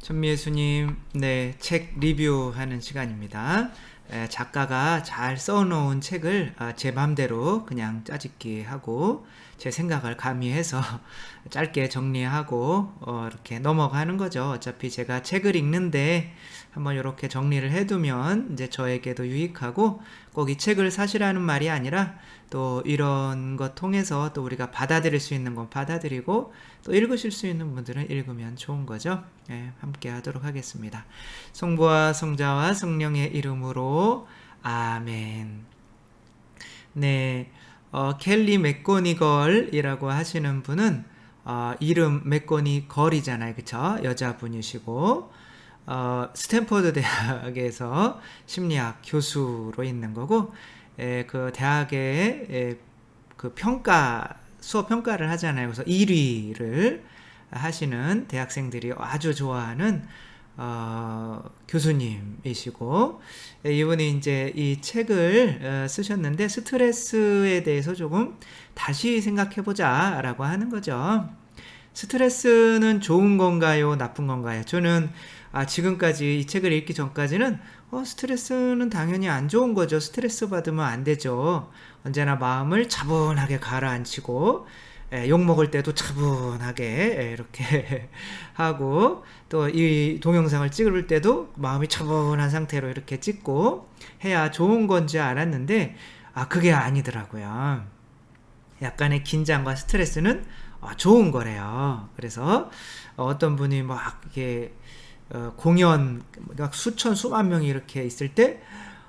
천미애수님, 네, 책 리뷰하는 시간입니다. 작가가 잘 써놓은 책을 제 맘대로 그냥 짜집기 하고 제 생각을 가미해서 짧게 정리하고 이렇게 넘어가는 거죠. 어차피 제가 책을 읽는데 한번 이렇게 정리를 해두면 이제 저에게도 유익하고 꼭 이 책을 사시라는 말이 아니라 또 이런 것 통해서 또 우리가 받아들일 수 있는 건 받아들이고 또 읽으실 수 있는 분들은 읽으면 좋은 거죠. 함께 하도록 하겠습니다. 성부와 성자와 성령의 이름으로 아멘. 네, 켈리 맥고니걸이라고 하시는 분은 이름 맥고니걸이잖아요, 그쵸? 여자분이시고 스탠퍼드 대학에서 심리학 교수로 있는 거고, 그 대학의 그 수업 평가를 하잖아요. 그래서 1위를 하시는 대학생들이 아주 좋아하는 교수님이시고, 이분이 이제 이 책을 쓰셨는데 스트레스에 대해서 조금 다시 생각해보자 라고 하는 거죠. 스트레스는 좋은 건가요? 나쁜 건가요? 저는 지금까지 이 책을 읽기 전까지는 스트레스는 당연히 안 좋은 거죠. 스트레스 받으면 안 되죠. 언제나 마음을 차분하게 가라앉히고 욕 먹을 때도 차분하게 이렇게 하고, 또 이 동영상을 찍을 때도 마음이 차분한 상태로 이렇게 찍고 해야 좋은 건지 알았는데 그게 아니더라고요. 약간의 긴장과 스트레스는 좋은 거래요. 그래서 어떤 분이 막 이렇게 공연 막 수천 수만 명이 이렇게 있을 때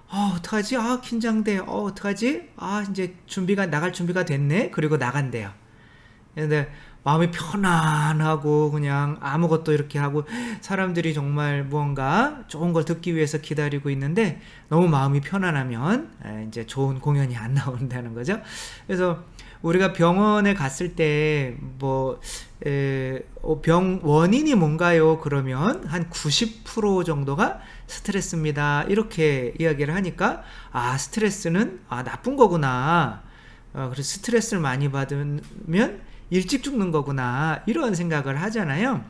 어떡하지? 긴장돼. 어떡하지? 이제 나갈 준비가 됐네. 그리고 나간대요. 근데 마음이 편안하고 그냥 아무것도 이렇게 하고 사람들이 정말 무언가 좋은 걸 듣기 위해서 기다리고 있는데 너무 마음이 편안하면 이제 좋은 공연이 안 나온다는 거죠. 그래서 우리가 병원에 갔을 때 병 원인이 뭔가요? 그러면 한 90% 정도가 스트레스입니다. 이렇게 이야기를 하니까 스트레스는 나쁜 거구나. 그래서 스트레스를 많이 받으면 일찍 죽는 거구나. 이런 생각을 하잖아요.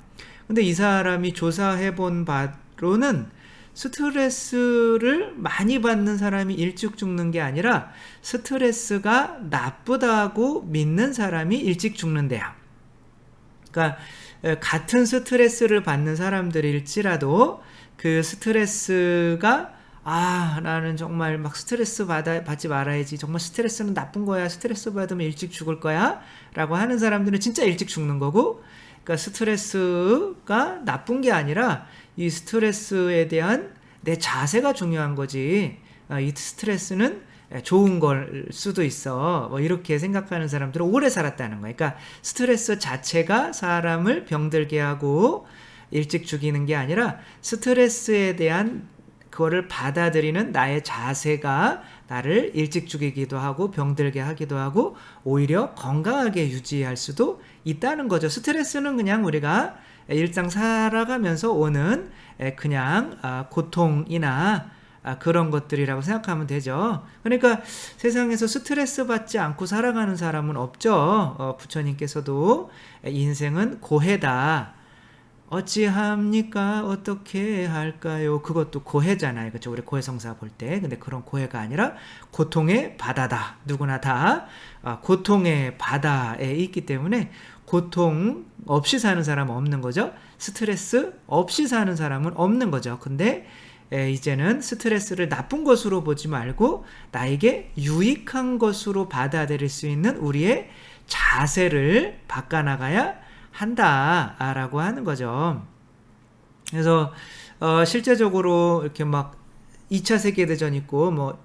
근데 이 사람이 조사해 본 바로는 스트레스를 많이 받는 사람이 일찍 죽는 게 아니라 스트레스가 나쁘다고 믿는 사람이 일찍 죽는데요. 그러니까 같은 스트레스를 받는 사람들일지라도 그 스트레스가 나는 정말 막 스트레스 받지 말아야지. 정말 스트레스는 나쁜 거야. 스트레스 받으면 일찍 죽을 거야. 라고 하는 사람들은 진짜 일찍 죽는 거고, 그러니까 스트레스가 나쁜 게 아니라 이 스트레스에 대한 내 자세가 중요한 거지. 이 스트레스는 좋은 걸 수도 있어. 이렇게 생각하는 사람들은 오래 살았다는 거예요. 그러니까 스트레스 자체가 사람을 병들게 하고 일찍 죽이는 게 아니라 스트레스에 대한 그거를 받아들이는 나의 자세가 나를 일찍 죽이기도 하고 병들게 하기도 하고 오히려 건강하게 유지할 수도 있다는 거죠. 스트레스는 그냥 우리가 일상 살아가면서 오는 그냥 고통이나 그런 것들이라고 생각하면 되죠. 그러니까 세상에서 스트레스 받지 않고 살아가는 사람은 없죠. 부처님께서도 인생은 고해다. 어찌합니까? 어떻게 할까요? 그것도 고해잖아요. 그렇죠? 우리 고해성사 볼 때. 근데 그런 고해가 아니라 고통의 바다다. 누구나 다 고통의 바다에 있기 때문에 고통 없이 사는 사람은 없는 거죠. 스트레스 없이 사는 사람은 없는 거죠. 근데 이제는 스트레스를 나쁜 것으로 보지 말고 나에게 유익한 것으로 받아들일 수 있는 우리의 자세를 바꿔나가야 한다라고 하는 거죠. 그래서 실제적으로 이렇게 막 2차 세계대전 있고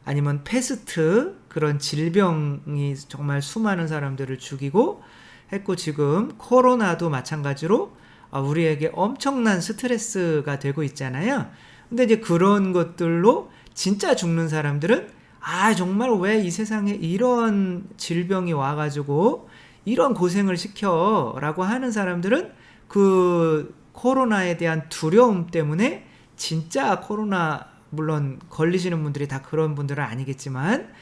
아니면 패스트 그런 질병이 정말 수많은 사람들을 죽이고 했고, 지금 코로나도 마찬가지로 우리에게 엄청난 스트레스가 되고 있잖아요. 근데 이제 그런 것들로 진짜 죽는 사람들은 정말 왜 이 세상에 이런 질병이 와가지고 이런 고생을 시켜라고 하는 사람들은 그 코로나에 대한 두려움 때문에 진짜 코로나, 물론 걸리시는 분들이 다 그런 분들은 아니겠지만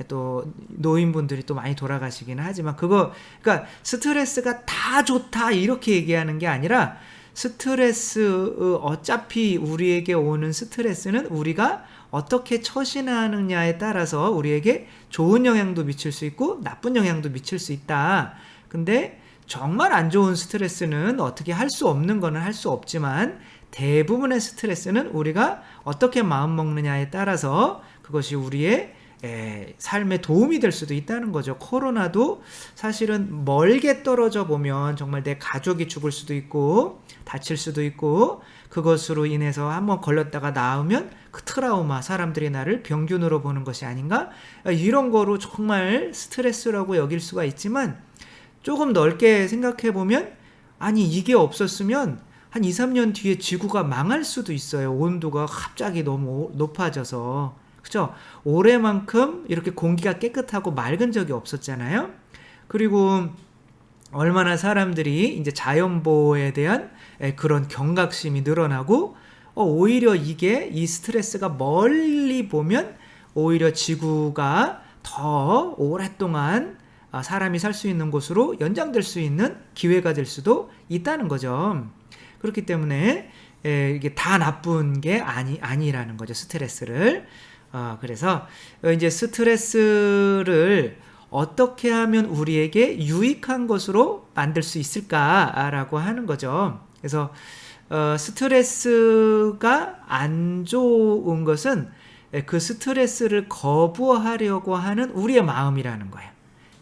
또 노인분들이 또 많이 돌아가시기는 하지만 그러니까 스트레스가 다 좋다 이렇게 얘기하는 게 아니라 스트레스, 어차피 우리에게 오는 스트레스는 우리가 어떻게 처신하느냐에 따라서 우리에게 좋은 영향도 미칠 수 있고 나쁜 영향도 미칠 수 있다. 근데 정말 안 좋은 스트레스는 어떻게 할 수 없는 거는 할 수 없지만 대부분의 스트레스는 우리가 어떻게 마음 먹느냐에 따라서 그것이 우리의 삶에 도움이 될 수도 있다는 거죠. 코로나도 사실은 멀게 떨어져 보면 정말 내 가족이 죽을 수도 있고 다칠 수도 있고 그것으로 인해서 한번 걸렸다가 나으면 그 트라우마, 사람들이 나를 병균으로 보는 것이 아닌가? 이런 거로 정말 스트레스라고 여길 수가 있지만 조금 넓게 생각해 보면 아니 이게 없었으면 한 2, 3년 뒤에 지구가 망할 수도 있어요. 온도가 갑자기 너무 높아져서. 그죠? 올해만큼 이렇게 공기가 깨끗하고 맑은 적이 없었잖아요. 그리고 얼마나 사람들이 이제 자연보호에 대한 그런 경각심이 늘어나고 오히려 이 스트레스가 멀리 보면 오히려 지구가 더 오랫동안 사람이 살 수 있는 곳으로 연장될 수 있는 기회가 될 수도 있다는 거죠. 그렇기 때문에 이게 다 나쁜 게 아니라는 거죠. 스트레스를. 그래서 이제 스트레스를 어떻게 하면 우리에게 유익한 것으로 만들 수 있을까라고 하는 거죠. 그래서 스트레스가 안 좋은 것은 그 스트레스를 거부하려고 하는 우리의 마음이라는 거예요.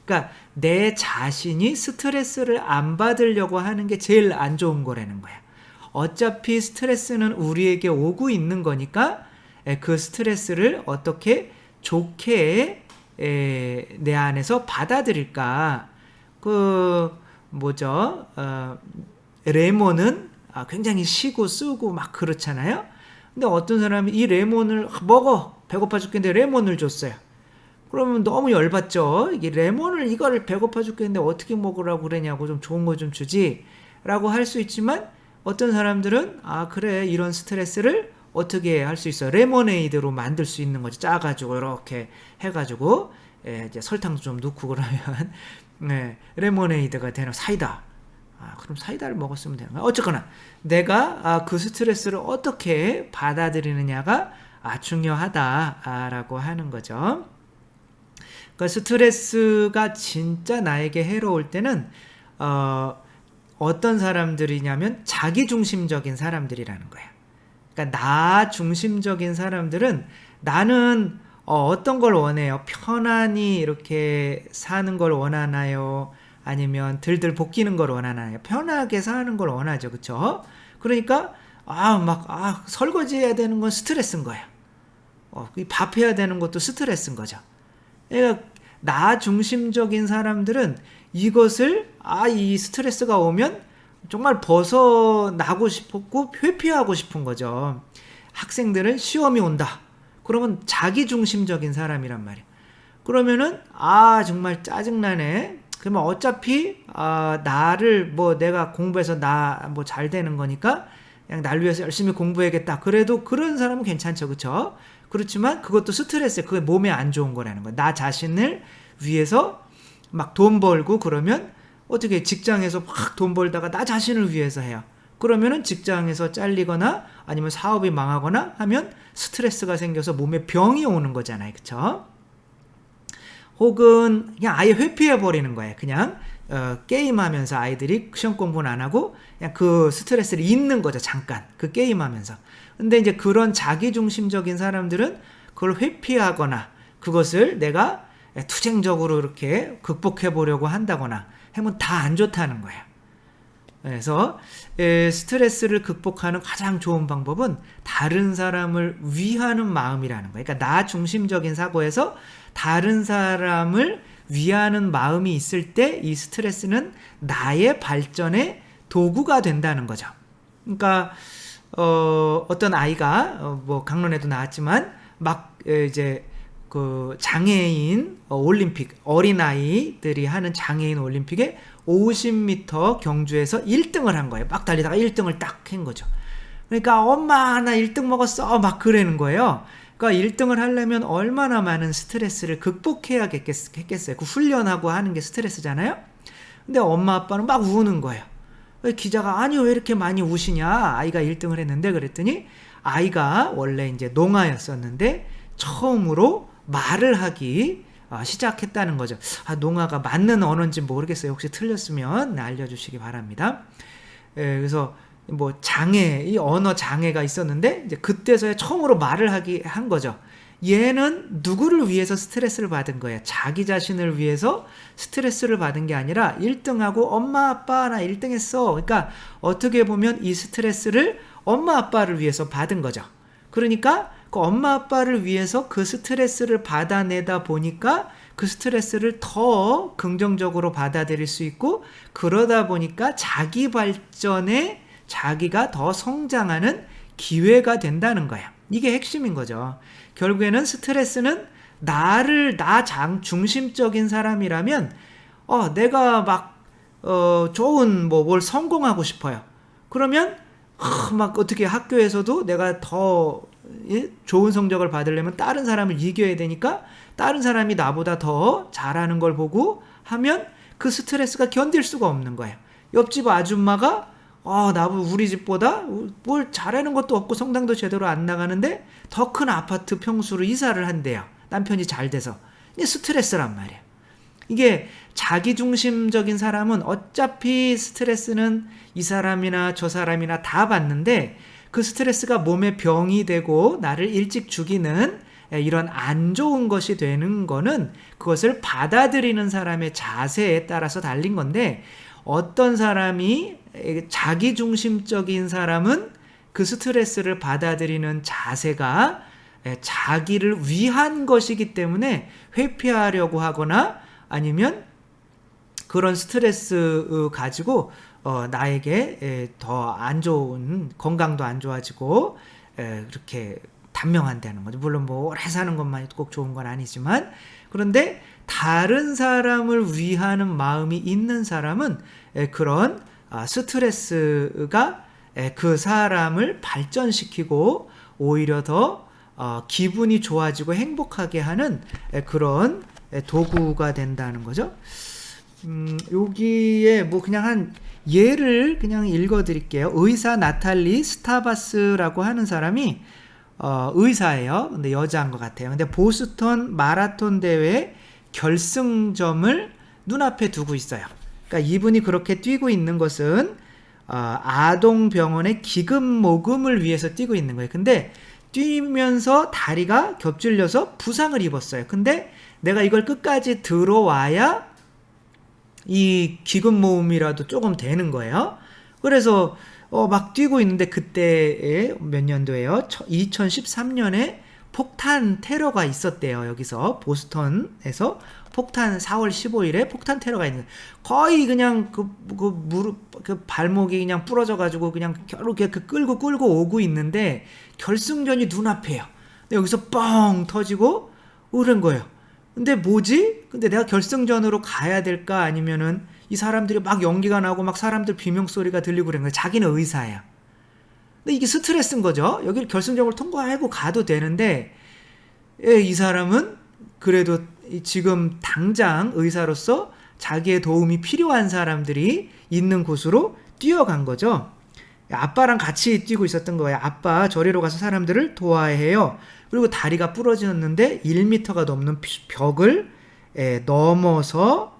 그러니까 내 자신이 스트레스를 안 받으려고 하는 게 제일 안 좋은 거라는 거예요. 어차피 스트레스는 우리에게 오고 있는 거니까 그 스트레스를 어떻게 좋게 내 안에서 받아들일까. 레몬은 굉장히 시고 쓰고 막 그렇잖아요. 근데 어떤 사람이 이 레몬을 먹어 배고파 죽겠는데 레몬을 줬어요. 그러면 너무 열받죠. 이거를 배고파 죽겠는데 어떻게 먹으라고 그러냐고 좀 좋은 거 좀 주지 라고 할 수 있지만 어떤 사람들은 그래 이런 스트레스를 어떻게 할 수 있어? 레모네이드로 만들 수 있는 거지. 짜가지고 이렇게 해가지고 이제 설탕도 좀 넣고 그러면 레모네이드가 되는 사이다. 그럼 사이다를 먹었으면 되는 거야. 어쨌거나 내가 그 스트레스를 어떻게 받아들이느냐가 중요하다라고 하는 거죠. 그러니까 스트레스가 진짜 나에게 해로울 때는 어떤 사람들이냐면 자기중심적인 사람들이라는 거예요. 그러니까 나 중심적인 사람들은 나는 어떤 걸 원해요? 편안히 이렇게 사는 걸 원하나요? 아니면 들들 볶이는 걸 원하나요? 편하게 사는 걸 원하죠. 그쵸? 그러니까 설거지 해야 되는 건 스트레스인 거예요. 밥 해야 되는 것도 스트레스인 거죠. 그러니까 나 중심적인 사람들은 이것을 이 스트레스가 오면 정말 벗어나고 싶었고 회피하고 싶은 거죠. 학생들은 시험이 온다. 그러면 자기 중심적인 사람이란 말이에요. 그러면은 정말 짜증나네. 그러면 어차피 나를 내가 공부해서 잘 되는 거니까 그냥 날 위해서 열심히 공부해야겠다. 그래도 그런 사람은 괜찮죠. 그렇죠? 그렇지만 그것도 스트레스예요. 그게 몸에 안 좋은 거라는 거예요. 나 자신을 위해서 막 돈 벌고 그러면 어떻게 직장에서 막 돈 벌다가 나 자신을 위해서 해요. 그러면은 직장에서 잘리거나 아니면 사업이 망하거나 하면 스트레스가 생겨서 몸에 병이 오는 거잖아요. 그쵸? 혹은 그냥 아예 회피해버리는 거예요. 그냥 게임하면서 아이들이 시험 공부는 안 하고 그냥 그 스트레스를 잊는 거죠. 잠깐 그 게임하면서. 근데 이제 그런 자기중심적인 사람들은 그걸 회피하거나 그것을 내가 투쟁적으로 이렇게 극복해 보려고 한다거나 하면 다 안 좋다는 거예요. 그래서 스트레스를 극복하는 가장 좋은 방법은 다른 사람을 위하는 마음이라는 거예요. 그러니까 나 중심적인 사고에서 다른 사람을 위하는 마음이 있을 때 이 스트레스는 나의 발전의 도구가 된다는 거죠. 그러니까 어떤 아이가 강론에도 나왔지만 이제 그 장애인 올림픽 어린아이들이 하는 장애인 올림픽에 50m 경주에서 1등을 한 거예요. 막 달리다가 1등을 딱 한 거죠. 그러니까 엄마 나 1등 먹었어 막 그러는 거예요. 그러니까 1등을 하려면 얼마나 많은 스트레스를 극복해야겠어요. 그 훈련하고 하는 게 스트레스잖아요. 근데 엄마 아빠는 막 우는 거예요. 기자가 아니 왜 이렇게 많이 우시냐? 아이가 1등을 했는데 그랬더니 아이가 원래 이제 농아였었는데 처음으로 말을 하기 시작했다는 거죠. 농아가 맞는 언어인지 모르겠어요. 혹시 틀렸으면 알려주시기 바랍니다. 그래서 뭐 장애, 이 언어 장애가 있었는데 이제 그때서야 처음으로 말을 하기 한 거죠. 얘는 누구를 위해서 스트레스를 받은 거예요? 자기 자신을 위해서 스트레스를 받은 게 아니라 1등하고 엄마 아빠 나 1등 했어. 그러니까 어떻게 보면 이 스트레스를 엄마 아빠를 위해서 받은 거죠. 그러니까 그 엄마 아빠를 위해서 그 스트레스를 받아내다 보니까 그 스트레스를 더 긍정적으로 받아들일 수 있고, 그러다 보니까 자기 발전에 자기가 더 성장하는 기회가 된다는 거야. 이게 핵심인 거죠. 결국에는 스트레스는 나 중심적인 사람이라면 내가 막 좋은 뭘 성공하고 싶어요. 그러면 막 어떻게 학교에서도 내가 더 좋은 성적을 받으려면 다른 사람을 이겨야 되니까 다른 사람이 나보다 더 잘하는 걸 보고 하면 그 스트레스가 견딜 수가 없는 거예요. 옆집 아줌마가 우리 집보다 뭘 잘하는 것도 없고 성당도 제대로 안 나가는데 더 큰 아파트 평수로 이사를 한대요. 남편이 잘 돼서. 이게 스트레스란 말이에요. 이게 자기중심적인 사람은 어차피 스트레스는 이 사람이나 저 사람이나 다 받는데 그 스트레스가 몸에 병이 되고 나를 일찍 죽이는 이런 안 좋은 것이 되는 거는 그것을 받아들이는 사람의 자세에 따라서 달린 건데, 어떤 사람이 자기중심적인 사람은 그 스트레스를 받아들이는 자세가 자기를 위한 것이기 때문에 회피하려고 하거나 아니면 그런 스트레스 가지고 나에게 더 안 좋은, 건강도 안 좋아지고 그렇게 단명한다는 거죠. 물론 뭐 오래 사는 것만이 꼭 좋은 건 아니지만, 그런데 다른 사람을 위하는 마음이 있는 사람은 그런 스트레스가 그 사람을 발전시키고 오히려 더 기분이 좋아지고 행복하게 하는 그런 도구가 된다는 거죠. 여기에 뭐 그냥 한 예를 그냥 읽어드릴게요. 의사 나탈리 스타바스라고 하는 사람이 의사예요. 근데 여자인 것 같아요. 근데 보스턴 마라톤 대회 결승점을 눈앞에 두고 있어요. 그러니까 이분이 그렇게 뛰고 있는 것은 아동병원의 기금 모금을 위해서 뛰고 있는 거예요. 근데 뛰면서 다리가 겹질려서 부상을 입었어요. 근데 내가 이걸 끝까지 들어와야 이 기금 모금이라도 조금 되는 거예요. 그래서 막 뛰고 있는데 그때에 몇 년도에요? 2013년에 폭탄 테러가 있었대요. 여기서 보스턴에서 폭탄 4월 15일에 폭탄 테러가 있는, 거의 그냥 그 발목이 그냥 부러져 가지고 그냥 이렇게 끌고 오고 있는데 결승전이 눈앞에요. 근데 여기서 뻥 터지고 오른 거예요. 근데 뭐지? 근데 내가 결승전으로 가야 될까? 아니면은 이 사람들이 막 연기가 나고 막 사람들 비명소리가 들리고 그런 거예요. 자기는 의사예요. 근데 이게 스트레스인 거죠. 여기를 결승전을 통과하고 가도 되는데 이 사람은 그래도 지금 당장 의사로서 자기의 도움이 필요한 사람들이 있는 곳으로 뛰어간 거죠. 아빠랑 같이 뛰고 있었던 거예요. 아빠 저리로 가서 사람들을 도와야 해요. 그리고 다리가 부러졌는데 1m가 넘는 벽을 넘어서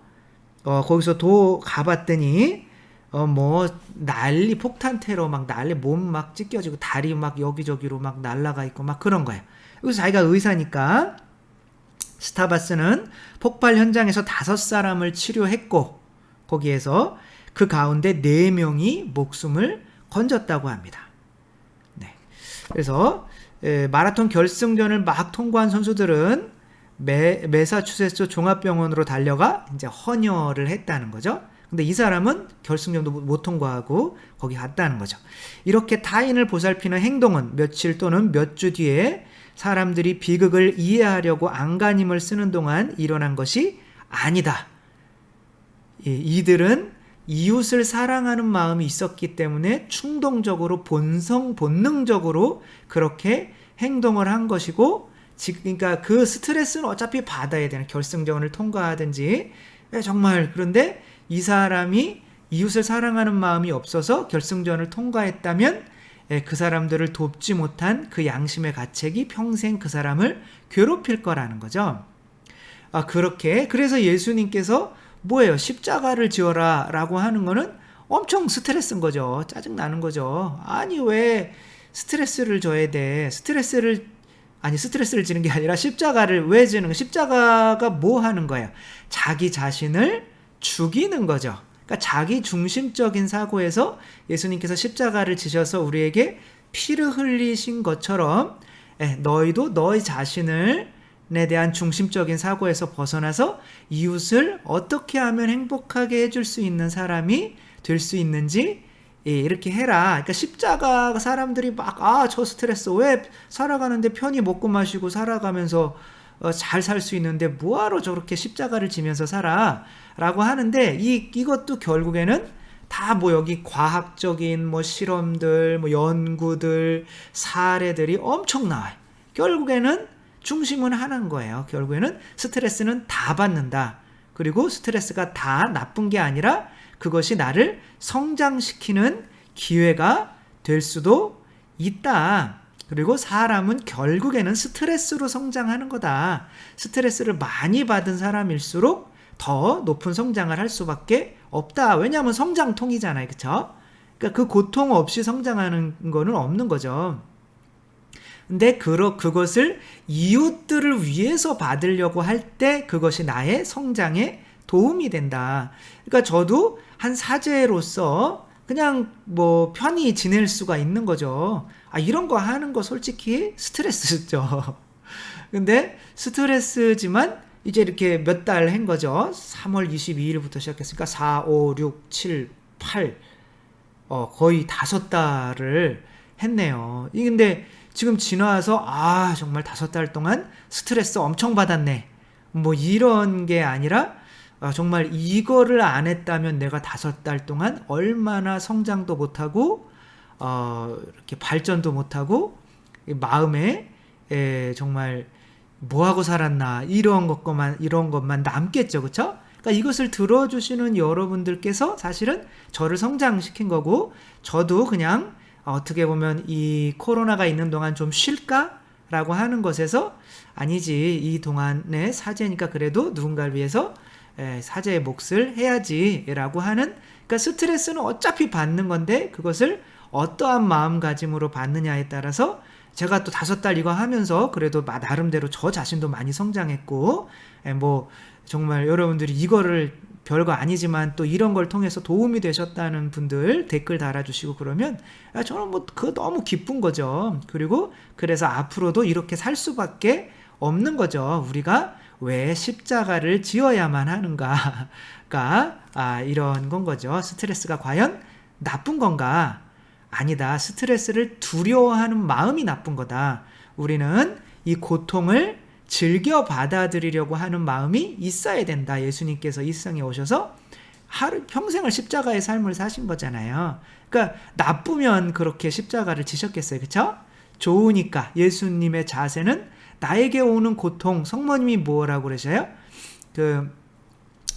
거기서 가봤더니 뭐 난리, 폭탄 테러 막 난리, 몸 막 찢겨지고 다리 막 여기저기로 막 날아가 있고 막 그런 거예요. 그래서 자기가 의사니까 스타바스는 폭발 현장에서 5사람을 치료했고 거기에서 그 가운데 4명이 목숨을 건졌다고 합니다. 네. 그래서 마라톤 결승전을 막 통과한 선수들은 매사추세츠 종합병원으로 달려가 이제 헌혈을 했다는 거죠. 근데 이 사람은 결승전도 못 통과하고 거기 갔다는 거죠. 이렇게 타인을 보살피는 행동은 며칠 또는 몇 주 뒤에 사람들이 비극을 이해하려고 안간힘을 쓰는 동안 일어난 것이 아니다. 이들은 이웃을 사랑하는 마음이 있었기 때문에 충동적으로 본능적으로 그렇게 행동을 한 것이고, 그러니까 그 스트레스는 어차피 받아야 되는, 결승전을 통과하든지 정말. 그런데 이 사람이 이웃을 사랑하는 마음이 없어서 결승전을 통과했다면 그 사람들을 돕지 못한 그 양심의 가책이 평생 그 사람을 괴롭힐 거라는 거죠. 그렇게 그래서 예수님께서 뭐예요? 십자가를 지어라 라고 하는 거는 엄청 스트레스인 거죠. 짜증나는 거죠. 아니 왜 스트레스를 줘야 돼? 스트레스를 지는 게 아니라 십자가를 왜 지는 거야? 십자가가 뭐 하는 거예요? 자기 자신을 죽이는 거죠. 그러니까 자기 중심적인 사고에서 예수님께서 십자가를 지셔서 우리에게 피를 흘리신 것처럼 너희도 너희 자신을 에 대한 중심적인 사고에서 벗어나서 이웃을 어떻게 하면 행복하게 해줄 수 있는 사람이 될 수 있는지 이렇게 해라. 그러니까 십자가 사람들이 막 저 스트레스 왜 살아가는데 편히 먹고 마시고 살아가면서 잘 살 수 있는데 뭐하러 저렇게 십자가를 지면서 살아 라고 하는데 이것도 결국에는 다 뭐 여기 과학적인 뭐 실험들 뭐 연구들 사례들이 엄청 나와요. 결국에는 중심은 하나인 거예요. 결국에는 스트레스는 다 받는다. 그리고 스트레스가 다 나쁜 게 아니라 그것이 나를 성장시키는 기회가 될 수도 있다. 그리고 사람은 결국에는 스트레스로 성장하는 거다. 스트레스를 많이 받은 사람일수록 더 높은 성장을 할 수밖에 없다. 왜냐하면 성장통이잖아요. 그쵸? 그러니까 그 고통 없이 성장하는 거는 없는 거죠. 근데 그것을 이웃들을 위해서 받으려고 할 때 그것이 나의 성장에 도움이 된다. 그러니까 저도 한 사제로서 그냥 뭐 편히 지낼 수가 있는 거죠. 이런 거 하는 거 솔직히 스트레스죠. 근데 스트레스지만 이제 이렇게 몇 달 한 거죠. 3월 22일부터 시작했으니까 4, 5, 6, 7, 8 거의 5달을 했네요. 근데 지금 지나서 정말 5달 동안 스트레스 엄청 받았네. 뭐 이런 게 아니라 정말 이거를 안 했다면 내가 5달 동안 얼마나 성장도 못하고 이렇게 발전도 못하고 마음에 정말 뭐하고 살았나 이런 것만 남겠죠. 그쵸? 그러니까 이것을 들어주시는 여러분들께서 사실은 저를 성장시킨 거고 저도 그냥 어떻게 보면 이 코로나가 있는 동안 좀 쉴까? 라고 하는 것에서 아니지 이 동안에 사제니까 그래도 누군가를 위해서 사제의 몫을 해야지 라고 하는 그러니까 스트레스는 어차피 받는 건데 그것을 어떠한 마음가짐으로 받느냐에 따라서 제가 또 5달 이거 하면서 그래도 나름대로 저 자신도 많이 성장했고 뭐 정말 여러분들이 이거를 별거 아니지만 또 이런 걸 통해서 도움이 되셨다는 분들 댓글 달아주시고 그러면 저는 뭐 그거 너무 기쁜 거죠. 그리고 그래서 앞으로도 이렇게 살 수밖에 없는 거죠. 우리가 왜 십자가를 지어야만 하는가가 이런 건 거죠. 스트레스가 과연 나쁜 건가? 아니다. 스트레스를 두려워하는 마음이 나쁜 거다. 우리는 이 고통을 즐겨 받아들이려고 하는 마음이 있어야 된다. 예수님께서 이 세상에 오셔서 평생을 십자가의 삶을 사신 거잖아요. 그러니까 나쁘면 그렇게 십자가를 지셨겠어요. 그렇죠? 좋으니까 예수님의 자세는 나에게 오는 고통, 성모님이 뭐라고 그러셔요?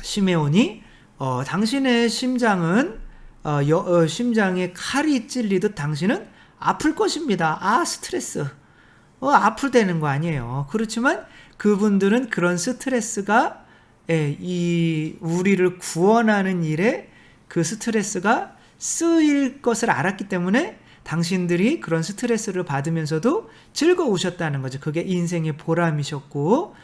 시메온이 당신의 심장은 심장에 칼이 찔리듯 당신은 아플 것입니다. 스트레스. 아플다는 거 아니에요. 그렇지만 그분들은 그런 스트레스가 우리를 구원하는 일에 그 스트레스가 쓰일 것을 알았기 때문에 당신들이 그런 스트레스를 받으면서도 즐거우셨다는 거죠. 그게 인생의 보람이셨고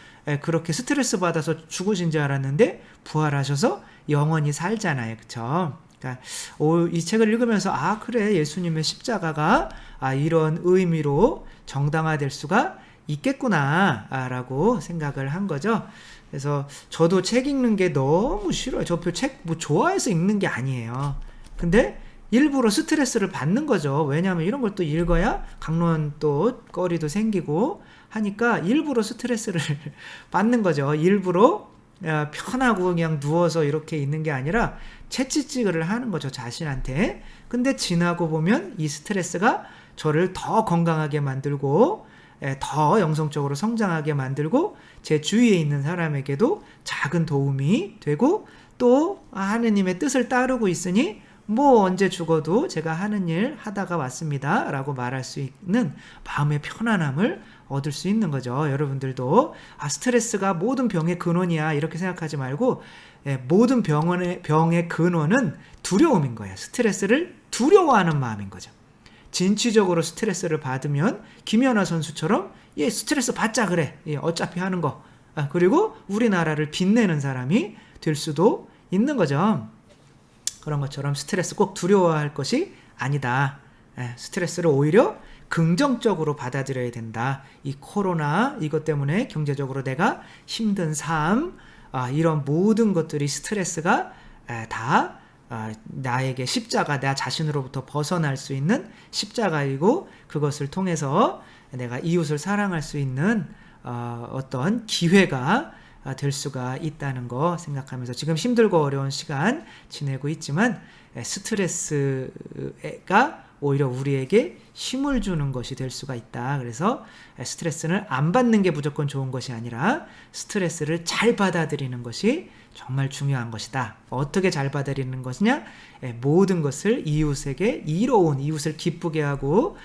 그렇게 스트레스 받아서 죽으신 줄 알았는데 부활하셔서 영원히 살잖아요. 그쵸? 그러니까 이 책을 읽으면서 그래 예수님의 십자가가 이런 의미로 정당화될 수가 있겠구나 라고 생각을 한 거죠. 그래서 저도 책 읽는 게 너무 싫어요. 저 책 뭐 좋아해서 읽는 게 아니에요. 근데 일부러 스트레스를 받는 거죠. 왜냐하면 이런 걸 또 읽어야 강론 또 거리도 생기고 하니까 일부러 스트레스를 받는 거죠. 일부러 편하고 그냥 누워서 이렇게 있는 게 아니라 채찍질을 하는 거죠. 자신한테. 근데 지나고 보면 이 스트레스가 저를 더 건강하게 만들고 더 영성적으로 성장하게 만들고 제 주위에 있는 사람에게도 작은 도움이 되고 또 하느님의 뜻을 따르고 있으니 뭐 언제 죽어도 제가 하는 일 하다가 왔습니다 라고 말할 수 있는 마음의 편안함을 얻을 수 있는 거죠. 여러분들도 스트레스가 모든 병의 근원이야 이렇게 생각하지 말고 모든 병의 근원은 두려움인 거예요. 스트레스를 두려워하는 마음인 거죠. 진취적으로 스트레스를 받으면 김연아 선수처럼 스트레스 받자 그래 어차피 하는 거 그리고 우리나라를 빛내는 사람이 될 수도 있는 거죠. 그런 것처럼 스트레스 꼭 두려워할 것이 아니다. 스트레스를 오히려 긍정적으로 받아들여야 된다. 이 코로나 이것 때문에 경제적으로 내가 힘든 삶 이런 모든 것들이 스트레스가 다 나에게 십자가 나 자신으로부터 벗어날 수 있는 십자가이고 그것을 통해서 내가 이웃을 사랑할 수 있는 어떤 기회가 될 수가 있다는 거 생각하면서 지금 힘들고 어려운 시간 지내고 있지만 스트레스가 오히려 우리에게 힘을 주는 것이 될 수가 있다. 그래서 스트레스는 안 받는 게 무조건 좋은 것이 아니라 스트레스를 잘 받아들이는 것이 정말 중요한 것이다. 어떻게 잘 받아들이는 것이냐? 모든 것을 이웃에게 이로운 이웃을 기쁘게 하고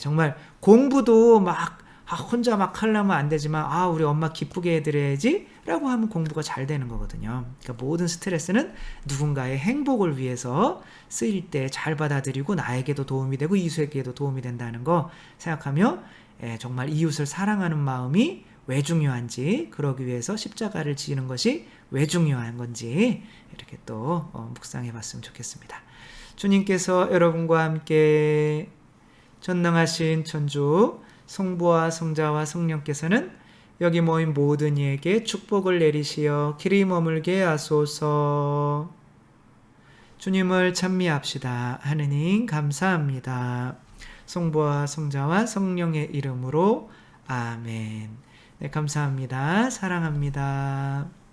정말 공부도 막 혼자 막 하려면 안 되지만 우리 엄마 기쁘게 해드려야지 라고 하면 공부가 잘 되는 거거든요. 그러니까 모든 스트레스는 누군가의 행복을 위해서 쓰일 때 잘 받아들이고 나에게도 도움이 되고 이웃에게도 도움이 된다는 거 생각하며 정말 이웃을 사랑하는 마음이 왜 중요한지 그러기 위해서 십자가를 지는 것이 왜 중요한 건지 이렇게 또 묵상해 봤으면 좋겠습니다. 주님께서 여러분과 함께 전능하신 천주 성부와 성자와 성령께서는 여기 모인 모든 이에게 축복을 내리시어 길이 머물게 하소서. 주님을 찬미합시다. 하느님 감사합니다. 성부와 성자와 성령의 이름으로 아멘. 네, 감사합니다. 사랑합니다.